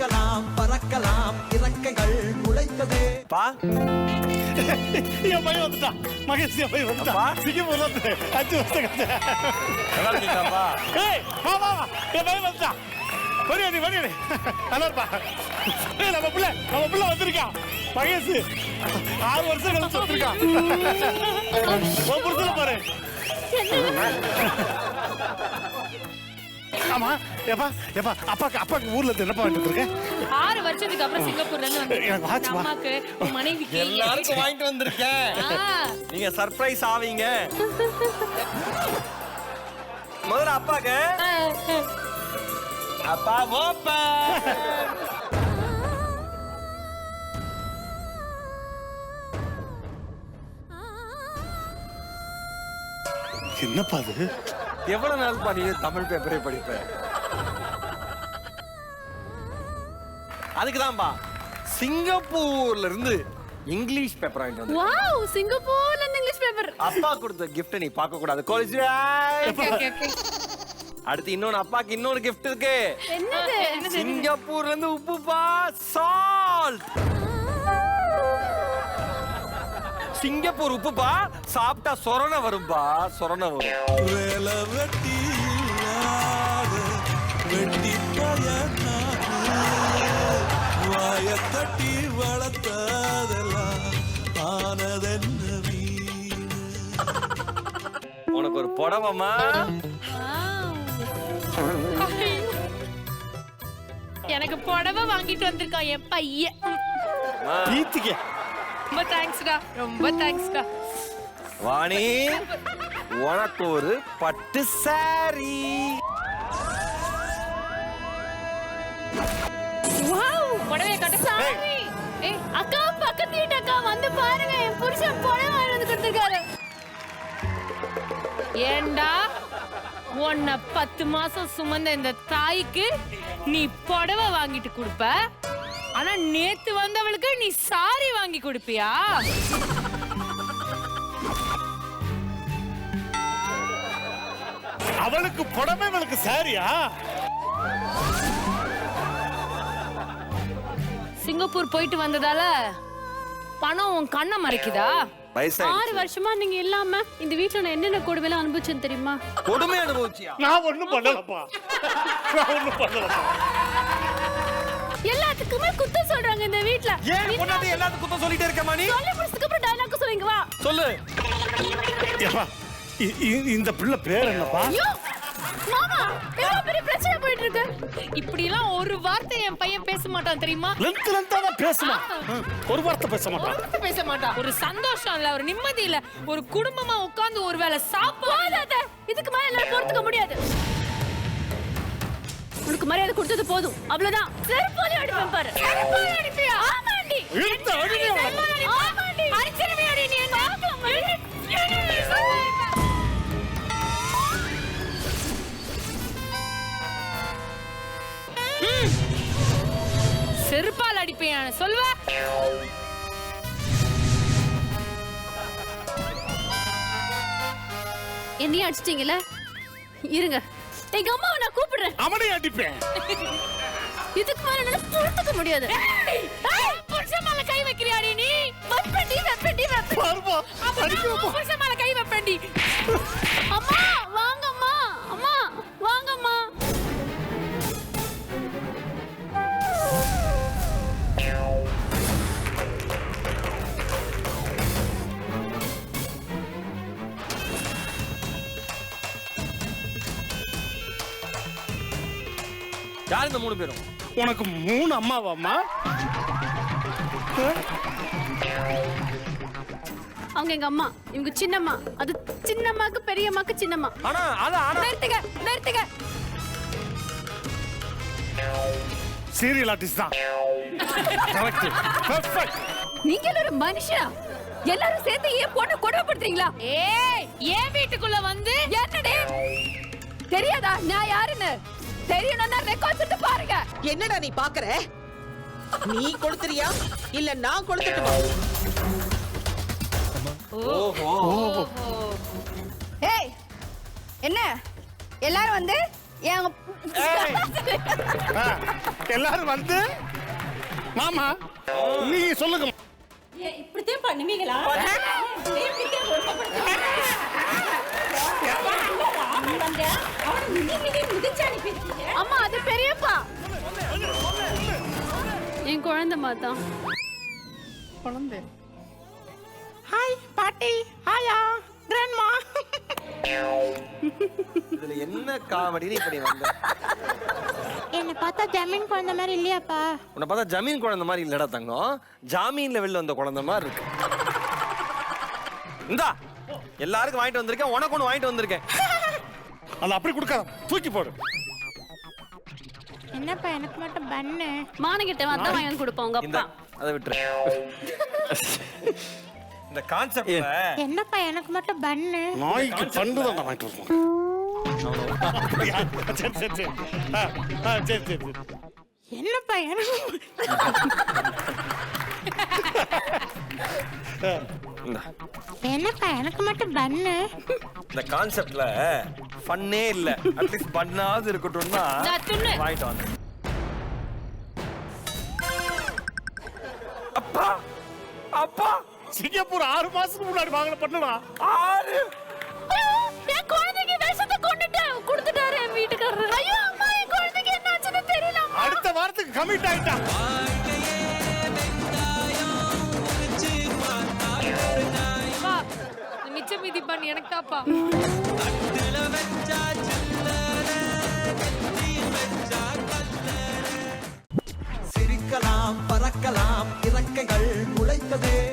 பறக்கலாம் பறக்கலாம் இறக்கைகள் முளைத்ததே. பா என் பையன் வந்துட்டான். மகேஷ் என் பையன் வந்துட்டான். சிங்கப்பூர்ல இருந்து 5 வருஷம் கழிச்சு. நல்லா இருக்கீங்களாப்பா? ஏய் வா வா வா, என் பையன் வந்துட்டான். வரியாடி வரியாடி, நல்லா இருப்பா. ஏய் நம்ம பிள்ளை வந்திருக்கான். மகேஷ் 6 வருஷம் கழிச்சு வந்திருக்கான். உன் புரிதல பாரு. ஆமா ஏப்பா ஏப்பா அப்பாக்கு ஊர்ல இருந்து என்னப்பா வாங்கிட்டு வந்திருக்கேன்? 6 வருஷத்துக்கு அப்புறம் சிங்கப்பூர்ல இருந்து எனக்கு வாட்ச்மா. அம்மாக்கு மனைவிக்கு எல்லாருக்கும் வாங்கிட்டு வந்திருக்கேன். நீங்க சர்ப்ரைஸ் ஆவீங்க. முதல்ல அப்பாக்கு. அப்பா ஓப்பன். என்னப்பா அது? எவ்வளவு நாள் பண்ணி தமிழ் பேப்பரே படிப்பேன். அதுக்குதான்பா சிங்கப்பூர்ல இருந்து இங்கிலீஷ் பேப்பர் வாங்கிட்டு வந்து. வாவ், சிங்கப்பூர்ல இருந்து இங்கிலீஷ் பேப்பர். அப்பா கொடுத்த கிஃப்ட் நீ பார்க்க கூடாது. காலேஜ் அடுத்து இன்னொன்னு அப்பாக்கு இன்னொரு கிஃப்ட் இருக்கு. என்னது? சிங்கப்பூர்ல இருந்து உப்புப்பா, சால்ட். சிங்கப்பூர் உப்புப்பா, சாப்பிட்டா சொரண வரும்பா, சொரண வரும். வேலை வெட்டி இல்லாத வெட்டி பயனா வாய தட்டி வளர்த்ததெல்லாம் ஆனதென்ன வீணு. உனக்கு ஒரு புடவமா? எனக்கு புடவை வாங்கிட்டு வந்திருக்கான் என் பையன். பீத்திக்க. ரொம்ப தேங்க்ஸ்டா, ரொம்ப தேங்க்ஸ்டா. வாணி, உனக்கு ஒரு பட்டு சாரி. வாவ், புடவை கட்ட சாரி. ஏய் அக்கா, பக்கத்து வீட்டு அக்கா வந்து பாருங்க, என் புருஷன் புடவை வாங்கி வந்து கொடுத்திருக்காரு. ஏண்டா உன்னை 10 மாசம் சுமந்த இந்த தாய்க்கு நீ புடவை வாங்கிட்டு கொடுப்ப, ஆனா நேத்து வந்தவளுக்கு நீ சாரி வாங்கி கொடுப்பியா? அவளுக்கு புடவை, அவளுக்கு சாரியா? சிங்கப்பூர் போயிட்டு வந்ததால பணம் உன் கண்ணை மறைக்குதா? 6 வருஷமா நீங்க இல்லாம இந்த வீட்டுல நான் என்னென்ன கொடுமையெல்லாம் அனுபவிச்சேன்னு தெரியுமா? கொடுமை அனுபவிச்சியா? நான் ஒண்ணும் பண்ணலப்பா. எல்லாத்துக்குமே குத்தம் சொல்றாங்க இந்த வீட்ல. ஏன் பொண்ணாடி எல்லாத்துக்கும் குத்தம் சொல்லிட்டே இருக்க மாணி? சொல்லி முடிச்சதுக்கு அப்புறம் டயலாக் சொல்லுங்க வா. சொல்லு. ஏப்பா இந்த பிள்ளை பேர் என்னப்பா? ஐயோ மாமா, என்ன பெரிய பிரச்சனை போயிட்டு இருக்கு. இப்படி எல்லாம் ஒரு வார்த்தை என் பையன் பேச மாட்டான் தெரியுமா? லென்த்தா தான் பேசுமா. ஒரு வார்த்தை பேச மாட்டான். ஒரு பேச மாட்டான். ஒரு சந்தோஷம் இல்ல, ஒரு நிம்மதி இல்ல, ஒரு குடும்பமா உட்கார்ந்து ஒரு வேளை சாப்பிடாத. இதுக்கு மேல எல்லாம் பொறுத்துக்க முடியாது. உனக்கு மரியாதை கொடுத்தது போதும், அவ்வளவுதான். செருப்பால அடிப்பேன் பாரு. செருப்பால அடிப்பியா? ஆமாண்டி. இழுத்து அடிங்க. ஆமாண்டி. அடிச்சிருவே அடி நீ என்ன? செருப்பால் அடிப்பேன் சொல்வ. என்னையும் அடிச்சிட்டீங்கல்ல, இருங்க எங்க அம்மாவை நான் கூப்பிடுறேன். அவனை அடிப்பேன். இதுக்கு மேல என்னால பொறுத்துக்க முடியாது. புருஷன் மேல கை வைக்கிறியாடி நீ? வெப்பண்டி. பாருப்பா, அடிக்கறப்பா. புருஷன் மேல கை வெப்பண்டி. அம்மா வாங்கம்மா, அம்மா வாங்கம்மா. யார் இந்த 3 பேரும்? உனக்கு 3 அம்மாவாம்மா? அவங்க எங்க அம்மா, இவங்க சின்னம்மா. அது சின்னம்மாக்கு பெரியம்மாக்கு சின்னம்மா. ஆனா நிறுத்துங்க. சீரியல் ஆர்டிஸ்ட் தான். கரெக்ட். பெர்ஃபெக்ட். நீங்க எல்லாரும் மனுஷனா? எல்லாரும் சேர்ந்து ஏன் பொண்ணு கொடுமைப்படுத்துறீங்களா? ஏய், ஏன் வீட்டுக்குள்ள வந்து என்னடே? தெரியாதா நான் யாருன்னு? தெரியணும்னா ரெக்கார்ட் எடுத்து பாருங்க. என்னடா நீ பாக்குற? நீ கொளுத்துறியா இல்ல நான் கொளுத்தட்டுமா? ஓஹோ. ஏய் என்ன எல்லாரும் வந்து எல்லாரும் வந்து மாமா நீங்க சொல்லுங்க. இப்படித்தான் பண்ணுவீங்களா? இப்படித்தான் ஒழுங்குபடுத்துவீங்களா? அவனை மிதிச்சு அனுப்பியிருக்கீங்க. அம்மா அது பெரியப்பா. என் குழந்தை மாதான். குழந்தை. ஹாய் பாட்டி. ஹாயா கிராண்ட்மா. இதுல என்ன காமெடின்னு இப்படி வந்த? என்னை பார்த்தா ஜமீன் குழந்தை மாதிரி இல்லையாப்பா? உன்னை பார்த்தா ஜமீன் குழந்தை மாதிரி இல்லடா தங்கம், ஜாமீன்ல வெளில வந்த குழந்தை மாதிரி இருக்கு. இந்தா எல்லாருக்கும் வாங்கிட்டு வந்திருக்கேன், உனக்கு ஒண்ணு வாங்கிட்டு வந்திருக்கேன். அது அப்படி கொடுக்காத, தூக்கி போடு. என்னப்பா எனக்கு மட்டும் பண்ணு? மானகிட்ட வந்தா வாங்கி வந்து கொடுப்போம் உங்க இந்த அப்பா. அதை விட்டுரு. இந்த கான்செப்ட்ல என்னப்பா எனக்கு மட்டும் பண்ணு? நாய்க்கு பண்டு தான் வாங்கிட்டு வருவோம். சரி சரி சரி. சரி சரி சரி. என்னப்பா எனக்கு என்னப்பா எனக்கு மட்டும் பண்ணு? இந்த கான்செப்ட்ல ஃபன்னே இல்ல, அட்லீஸ்ட் பண்ணாவது இருக்கட்டும்னா நான் துண்ணு. வாங்கிட்டு வந்தேன். அப்பா அப்பா சிங்கப்பூர் 6 மாசத்துக்கு முன்னாடி வாங்கின பண்ணுடா. 6 என் குழந்தைக்கு விஷத்தை கொண்டுட்டு கொடுத்துட்டாரு என் வீட்டுக்காரர். ஐயோ அம்மா, என் குழந்தைக்கு என்ன ஆச்சுன்னு தெரியல. அடுத்த வாரத்துக்கு கமிட் ஆயிட்டான். அப்பா, மிச்ச மீதி பண்ணி எனக்கு தாப்பா. சிரிக்கலாம் பறக்கலாம் இறக்கைகள் முளைத்ததே